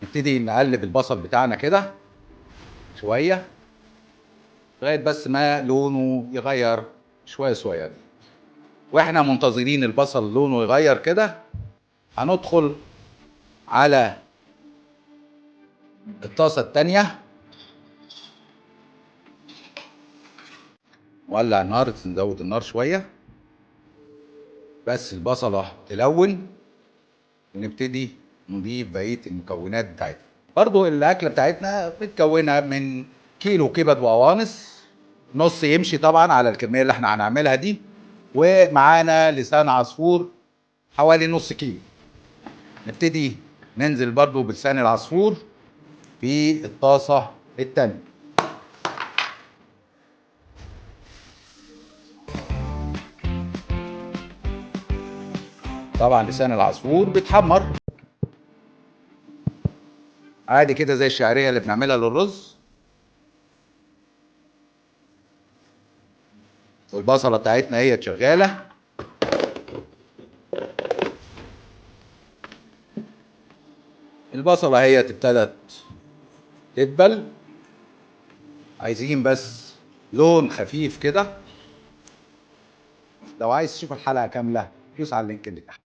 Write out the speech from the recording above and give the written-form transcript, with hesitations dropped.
نبتدي نقلب البصل بتاعنا كده شويه لغايه بس ما لونه يغير شويه صغيره. واحنا منتظرين البصل لونه يغير كده هندخل على الطاسه التانيه، نولع النار، نزود النار شويه بس البصله تلون، ونبتدي نضيف بقيه المكونات بتاعتنا. برضو الاكله بتاعتنا متكونه من كيلو كبد وقوانص، نص يمشي طبعا على الكميه اللي احنا هنعملها دي، ومعانا لسان عصفور حوالي نص كيلو. نبتدي ننزل برضو بلسان العصفور في الطاسه التانيه. طبعا لسان العصفور بيتحمر عادي كده زي الشعريه اللي بنعملها للرز، والبصله بتاعتنا هي شغاله. البصله هي ابتدت تدبل، عايزين بس لون خفيف كده. لو عايز تشوف الحلقه كامله دوس على اللينك اللي تحت.